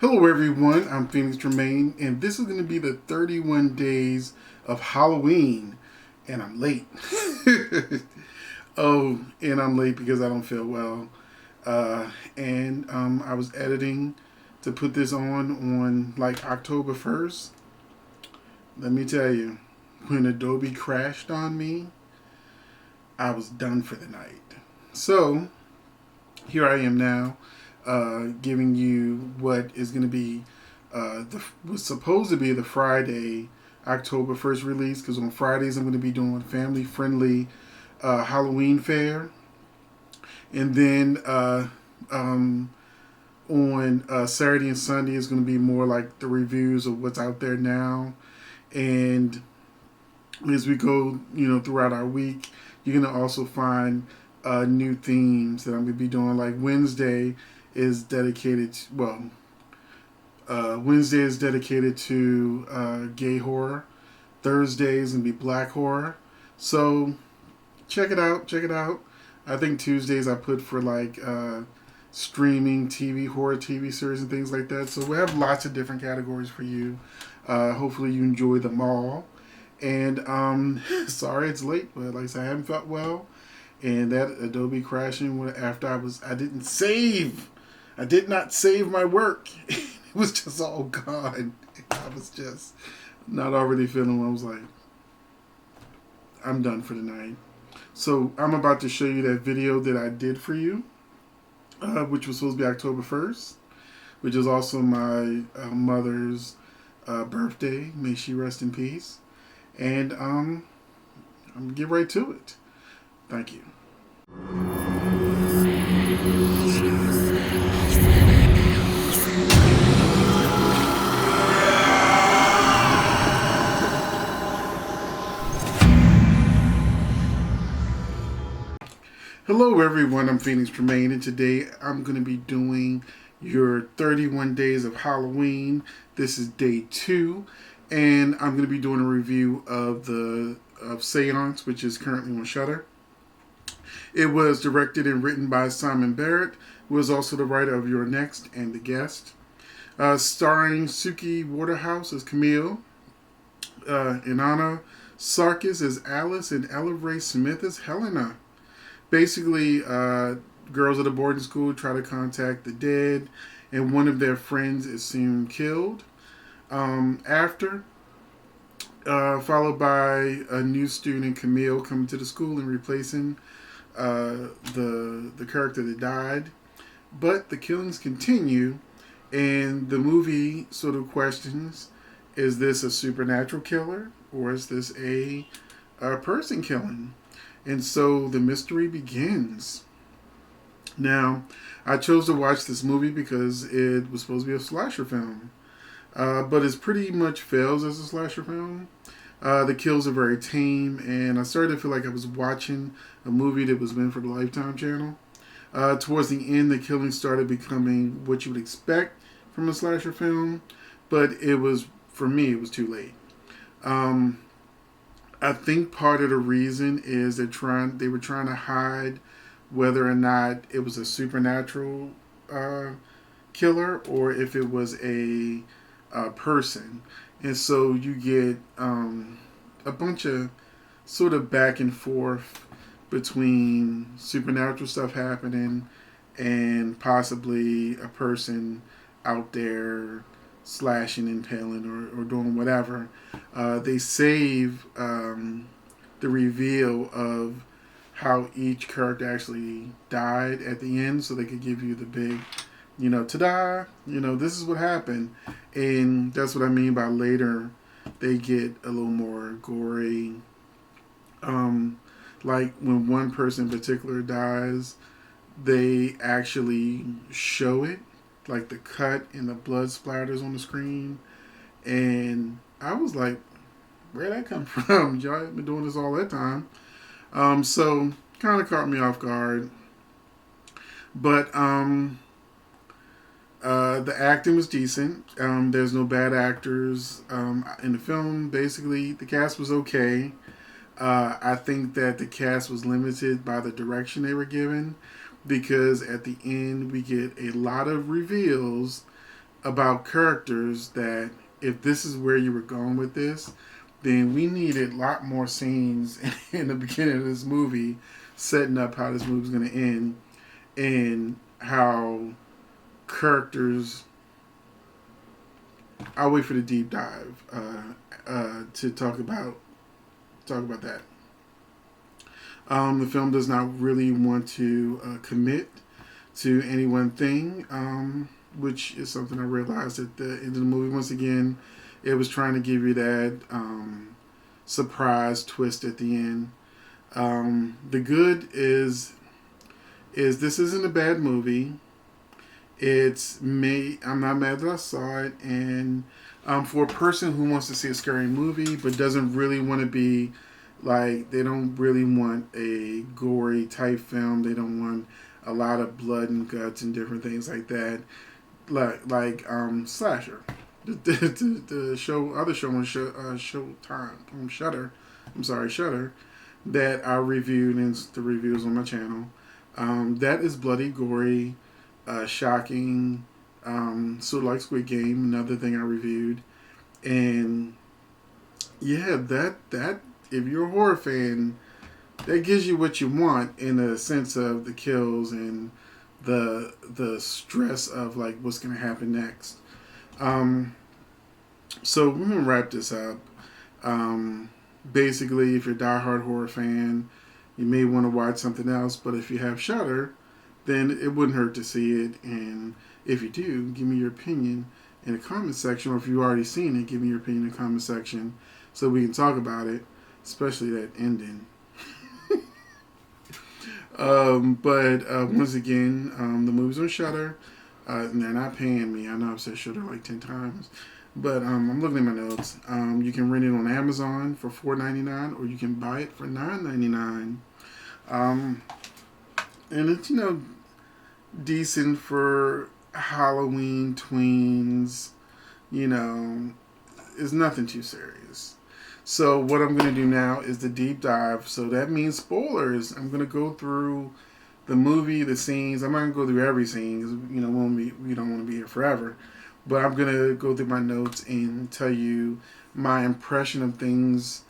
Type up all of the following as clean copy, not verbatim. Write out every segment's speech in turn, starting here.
Hello everyone, I'm phoenixtremayne, and this is going to be the 31 days of Halloween, and I'm late. And I'm late because I don't feel well. And I was editing to put this on like October 1st. Let me tell you, when Adobe crashed on me, I was done for the night. So, here I am now, giving you what is going to be was supposed to be the Friday, October 1st release, because on Fridays I'm going to be doing family friendly Halloween fare. And then on Saturday and Sunday is going to be more like the reviews of what's out there now. And as we go, throughout our week, you're going to also find new themes that I'm going to be doing. Like Wednesday is dedicated to, Wednesday is dedicated to gay horror. Thursday is going to be black horror. So check it out. Check it out. I think Tuesdays I put for like streaming TV, horror TV series and things like that. So we have lots of different categories for you. Hopefully you enjoy them all. And sorry it's late, but like I said, I haven't felt well. And that Adobe crashing after I did not save my work. It was just all gone. I was just not already feeling well. I was like, I'm done for the night. So I'm about to show you that video that I did for you, which was supposed to be October 1st, which is also my mother's birthday. May she rest in peace. And I'm going to get right to it. Thank you. Hello everyone, I'm phoenixtremayne, and today I'm going to be doing your 31 days of Halloween. This is day 2, and I'm going to be doing a review of Seance, which is currently on Shudder. It was directed and written by Simon Barrett, who is also the writer of Your Next and The Guest. Starring Suki Waterhouse as Camille, Inanna Sarkis as Alice, and Ella Ray Smith as Helena. Basically, girls at a boarding school try to contact the dead, and one of their friends is soon killed. Followed by a new student, Camille, coming to the school and replacing the character that died. But the killings continue, and the movie sort of questions: is this a supernatural killer, or is this a person killing? And so the mystery begins. Now, I chose to watch this movie because it was supposed to be a slasher film. But it pretty much fails as a slasher film. The kills are very tame, and I started to feel like I was watching a movie that was meant for the Lifetime channel. Towards the end, the killing started becoming what you would expect from a slasher film, but for me, it was too late. I think part of the reason is they were trying to hide whether or not it was a supernatural killer or if it was a person. And so you get a bunch of sort of back and forth between supernatural stuff happening and possibly a person out there slashing, impaling, or doing whatever. They save the reveal of how each character actually died at the end so they could give you the big, ta-da, this is what happened. And that's what I mean by later they get a little more gory. Like when one person in particular dies, they actually show it, like the cut and the blood splatters on the screen. And I was like, where'd that come from? Y'all been doing this all that time. So kind of caught me off guard. But the acting was decent. There's no bad actors in the film. Basically, the cast was okay. I think that the cast was limited by the direction they were given, because at the end we get a lot of reveals about characters that if this is where you were going with this, then we needed a lot more scenes in the beginning of this movie setting up how this movie's going to end and how characters. I'll wait for the deep dive to talk about that. The film does not really want to commit to any one thing, which is something I realized at the end of the movie. Once again, it was trying to give you that surprise twist at the end. The good is this isn't a bad movie. It's me. I'm not mad that I saw it, and for a person who wants to see a scary movie but doesn't really want to be like, they don't really want a gory type film. They don't want a lot of blood and guts and different things like that. Like Slasher, the show, other show on Showtime, Shudder. I'm sorry, Shudder, that I reviewed in the reviews on my channel. That is bloody, gory, shocking, sort of like Squid Game, another thing I reviewed. And yeah, that if you're a horror fan, that gives you what you want in a sense of the kills and the stress of like what's going to happen next. So we're going to wrap this up. Basically, if you're a diehard horror fan, you may want to watch something else, but if you have Shudder, then it wouldn't hurt to see it. And if you do, give me your opinion in the comment section, or if you've already seen it, give me your opinion in the comment section so we can talk about it, especially that ending. But once again, the movie's on Shudder. And they're not paying me. I know I've said Shudder like 10 times. But I'm looking at my notes. You can rent it on Amazon for $4.99, or you can buy it for $9.99. And it's, decent for Halloween tweens. It's nothing too serious. So what I'm going to do now is the deep dive. So that means spoilers. I'm going to go through the movie, the scenes. I'm not going to go through every scene because we don't want to be here forever. But I'm going to go through my notes and tell you my impression of things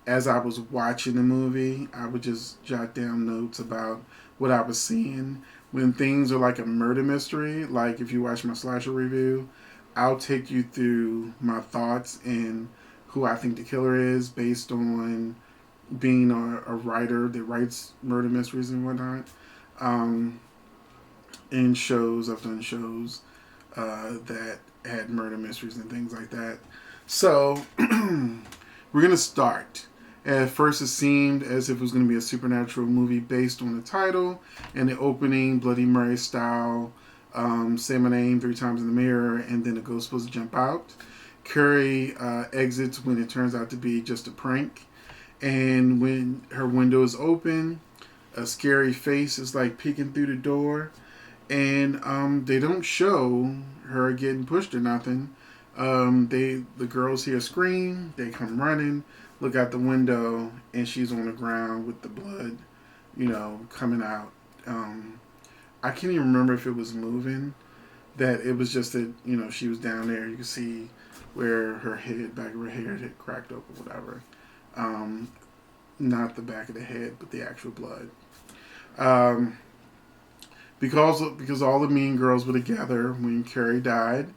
as I was watching the movie. I would just jot down notes about what I was seeing. When things are like a murder mystery, like if you watch my slasher review, I'll take you through my thoughts and who I think the killer is based on being a writer that writes murder mysteries and whatnot. In shows, I've done shows that had murder mysteries and things like that. So, we're going to start. At first, it seemed as if it was going to be a supernatural movie based on the title and the opening, Bloody Mary style, say my name 3 times in the mirror, and then the ghost supposed to jump out. Carrie exits when it turns out to be just a prank. And when her window is open, a scary face is like peeking through the door. And they don't show her getting pushed or nothing. The girls hear a scream, they come running, look out the window, and she's on the ground with the blood, coming out. I can't even remember if it was moving, that it was just that, she was down there. You could see where her head, back of her head had cracked open, whatever. Not the back of the head, but the actual blood. Because all the mean girls were together when Carrie died,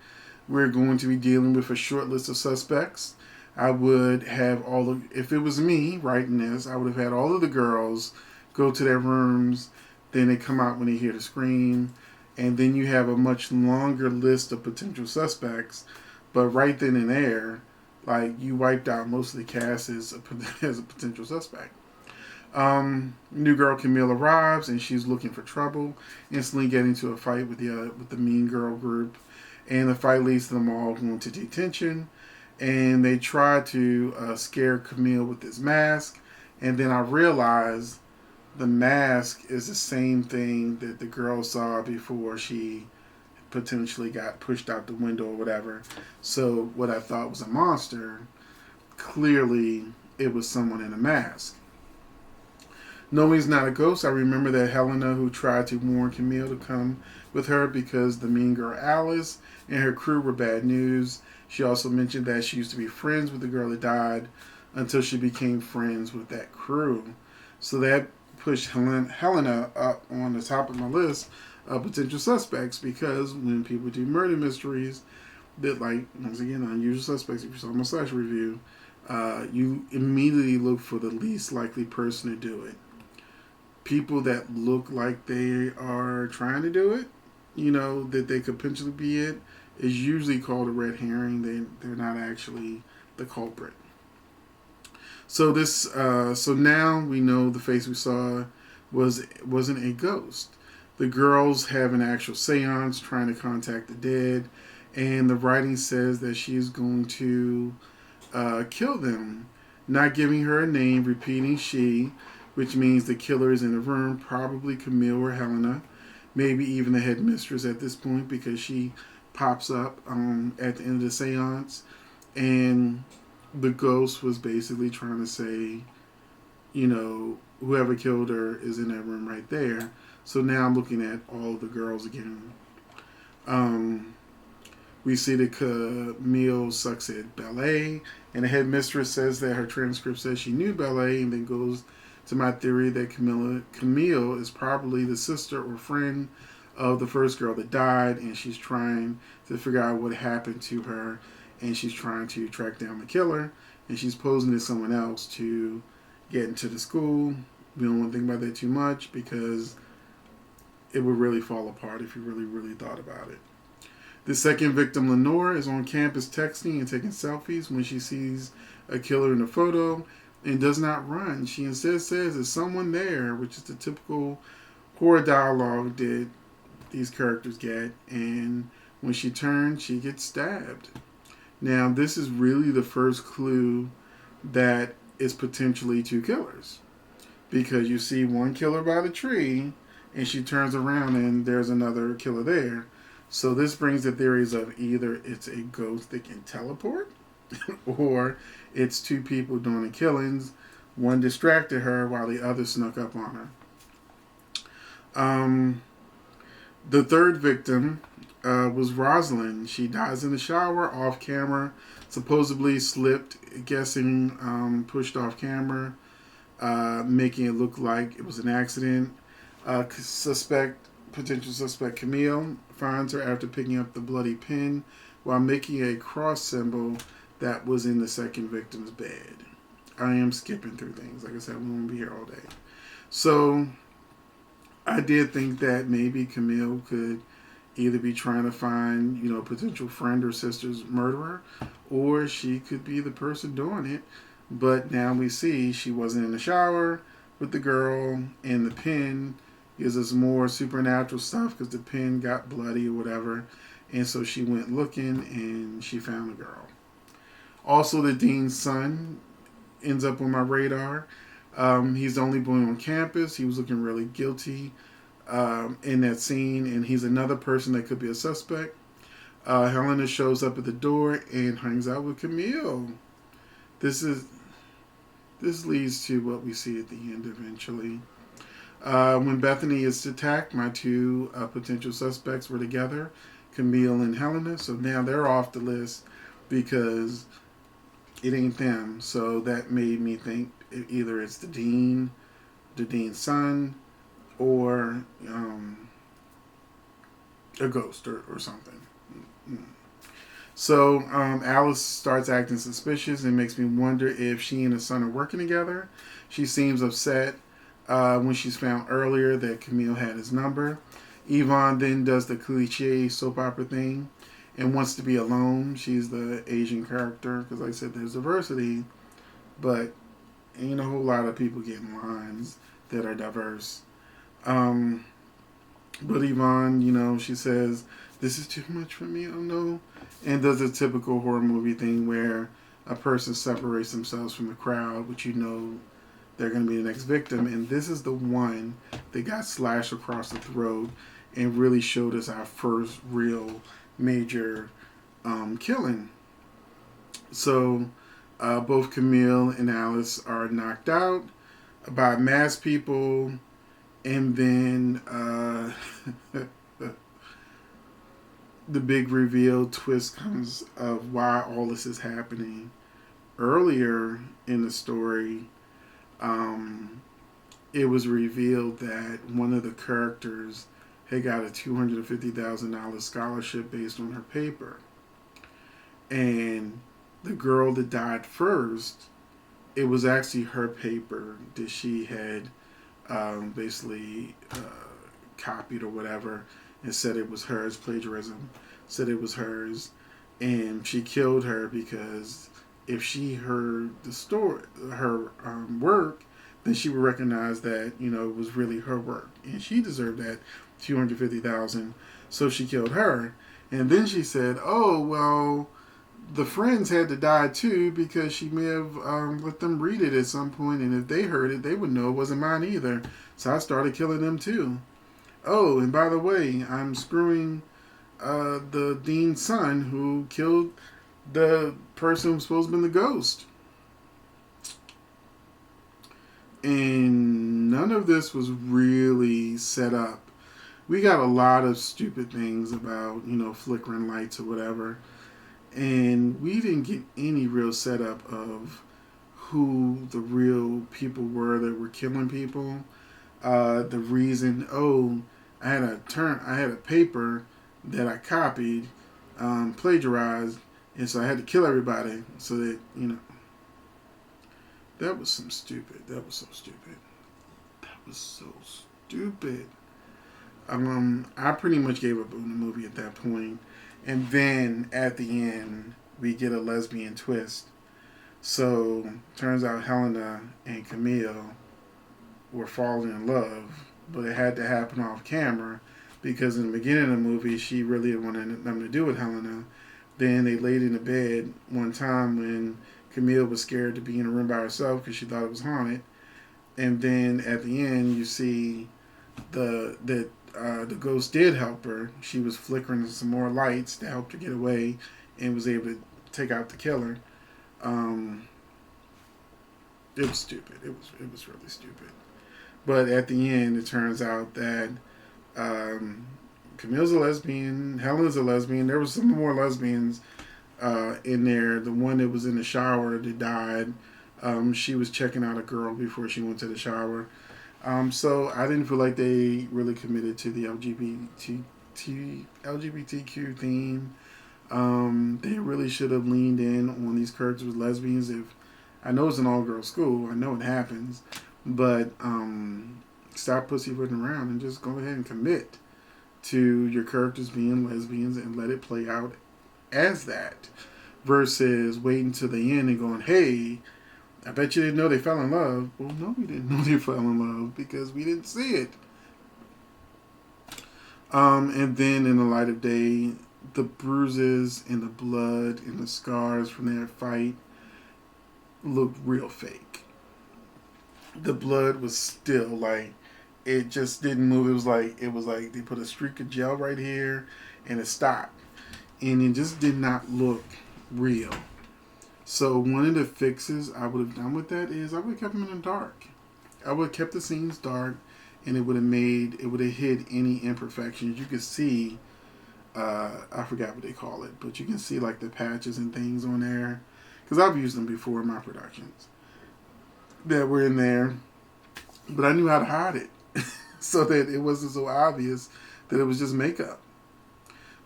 we're going to be dealing with a short list of suspects. I would have if it was me writing this, I would have had all of the girls go to their rooms, then they come out when they hear the scream, and then you have a much longer list of potential suspects. But right then and there, like, you wiped out most of the cast as a potential suspect. New girl Camille arrives and she's looking for trouble, instantly getting into a fight with the mean girl group, and the fight leads to them all going to detention. And they try to scare Camille with this mask, and then I realized the mask is the same thing that the girl saw before she potentially got pushed out the window or whatever. So what I thought was a monster, clearly it was someone in a mask. No, he's not a ghost. I remember that Helena, who tried to warn Camille to come with her because the mean girl Alice and her crew were bad news. She also mentioned that she used to be friends with the girl that died until she became friends with that crew. So that pushed Helena up on the top of my list of potential suspects because when people do murder mysteries, that like once again unusual suspects. If you saw my slash review, you immediately look for the least likely person to do it. People that look like they are trying to do it, that they could potentially be it, is usually called a red herring. They're not actually the culprit. So now we know the face we saw wasn't a ghost. The girls have an actual seance trying to contact the dead, and the writing says that she's going to kill them. Not giving her a name, repeating she, which means the killer is in the room, probably Camille or Helena, maybe even the headmistress at this point because she pops up at the end of the seance, and the ghost was basically trying to say, whoever killed her is in that room right there. So now I'm looking at all the girls again. We see that Camille sucks at ballet, and the headmistress says that her transcript says she knew ballet, and then goes to my theory that Camille is probably the sister or friend of the first girl that died, and she's trying to figure out what happened to her, and she's trying to track down the killer, and she's posing as someone else to get into the school. We don't want to think about that too much because it would really fall apart if you really, really thought about it. The second victim, Lenore, is on campus texting and taking selfies when she sees a killer in a photo and does not run. She instead says there's someone there, which is the typical horror dialogue that these characters get. And when she turns, she gets stabbed. Now, this is really the first clue that is potentially two killers. Because you see one killer by the tree, and she turns around and there's another killer there. So this brings the theories of either it's a ghost that can teleport, or it's two people doing the killings. One distracted her while the other snuck up on her. The third victim was Rosalind. She dies in the shower, off camera, supposedly slipped, guessing pushed off camera, making it look like it was an accident. Potential suspect Camille finds her after picking up the bloody pin while making a cross symbol that was in the second victim's bed. I am skipping through things. Like I said, we won't be here all day. So I did think that maybe Camille could either be trying to find, a potential friend or sister's murderer, or she could be the person doing it. But now we see she wasn't in the shower with the girl, and the pin gives us more supernatural stuff because the pin got bloody or whatever. And so she went looking and she found the girl. Also, the dean's son ends up on my radar. He's the only boy on campus. He was looking really guilty in that scene, and he's another person that could be a suspect. Helena shows up at the door and hangs out with Camille. This leads to what we see at the end eventually. When Bethany is attacked, my two potential suspects were together, Camille and Helena. So now they're off the list because it ain't them. So that made me think either it's the dean's son, or a ghost or something. So Alice starts acting suspicious and makes me wonder if she and her son are working together. She seems upset when she's found earlier that Camille had his number. Yvonnie then does the cliche soap opera thing and wants to be alone. She's the Asian character because, like I said, there's diversity, but ain't a whole lot of people getting lines that are diverse. But Yvonne, she says, this is too much for me, oh no. And does a typical horror movie thing where a person separates themselves from the crowd, which they're going to be the next victim. And this is the one that got slashed across the throat and really showed us our first real major killing. So both Camille and Alice are knocked out by masked people. And then the big reveal twist comes of why all this is happening. Earlier in the story, it was revealed that one of the characters had got a $250,000 scholarship based on her paper. And the girl that died first, it was actually her paper that she had basically copied or whatever and said it was hers, plagiarism, said it was hers. And she killed her because if she heard the story, her work, then she would recognize that it was really her work, and she deserved that 250,000. So she killed her, and then she said, "Oh well, the friends had to die too because she may have let them read it at some point, and if they heard it, they would know it wasn't mine either. So I started killing them too. Oh, and by the way, I'm screwing the dean's son who killed the person who was supposed to be the ghost." And none of this was really set up. We got a lot of stupid things about, flickering lights or whatever. And we didn't get any real setup of who the real people were that were killing people. The reason, I had a paper that I copied, plagiarized, and so I had to kill everybody so that, that was some stupid. That was so stupid. That was so stupid. I pretty much gave up on the movie at that point. And then at the end, we get a lesbian twist. So turns out Helena and Camille were falling in love, but it had to happen off camera because in the beginning of the movie, she really didn't want nothing to do with Helena. Then they laid in the bed one time when Camille was scared to be in a room by herself because she thought it was haunted. And then at the end, you see the ghost did help her. She was flickering some more lights to help her get away and was able to take out the killer. It was stupid. It was really stupid. But at the end, it turns out that Camille's a lesbian, Helen's a lesbian. There was some more lesbians in there. The one that was in the shower that died, she was checking out a girl before she went to the shower. So I didn't feel like they really committed to the LGBTQ theme. They really should have leaned in on these characters with lesbians. If I know it's an all-girls school, I know it happens, but stop pussyfooting around and just go ahead and commit to your characters being lesbians and let it play out as that, versus waiting to the end and going, "Hey, I bet you didn't know they fell in love." Well, no, we didn't know they fell in love because we didn't see it. And then in the light of day, the bruises and the blood and the scars from that fight looked real fake. The blood was still like, it just didn't move. It was like they put a streak of gel right here and it stopped. And it just did not look real. So one of the fixes I would have done with that is I would have kept them in the dark. I would have kept the scenes dark, and it would have hid any imperfections. You could see, I forgot what they call it, but you can see like the patches and things on there, because I've used them before in my productions that were in there, but I knew how to hide it so that it wasn't so obvious that it was just makeup.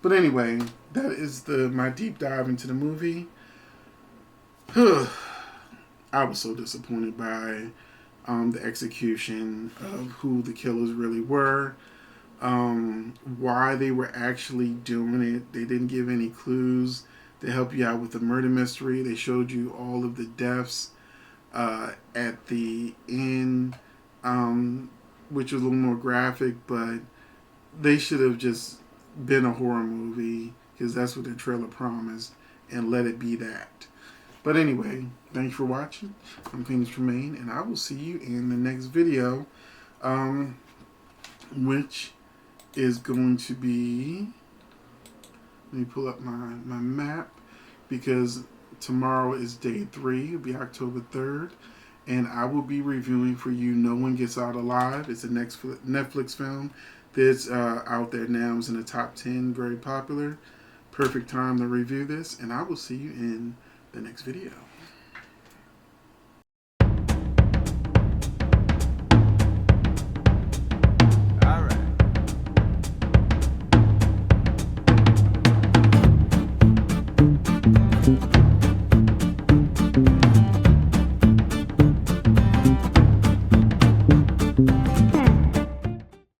But anyway, that is my deep dive into the movie. I was so disappointed by the execution of who the killers really were, why they were actually doing it. They didn't give any clues to help you out with the murder mystery. They showed you all of the deaths at the end, which was a little more graphic, but they should have just been a horror movie because that's what the trailer promised, and let it be that. But anyway, thanks for watching. I'm phoenixtremayne, and I will see you in the next video, which is going to be, let me pull up my map, because tomorrow is day 3. It'll be October 3rd, and I will be reviewing for you No One Gets Out Alive. It's a Netflix film that's out there now. It's in the top 10, very popular. perfect time to review this, and I will see you in the next video.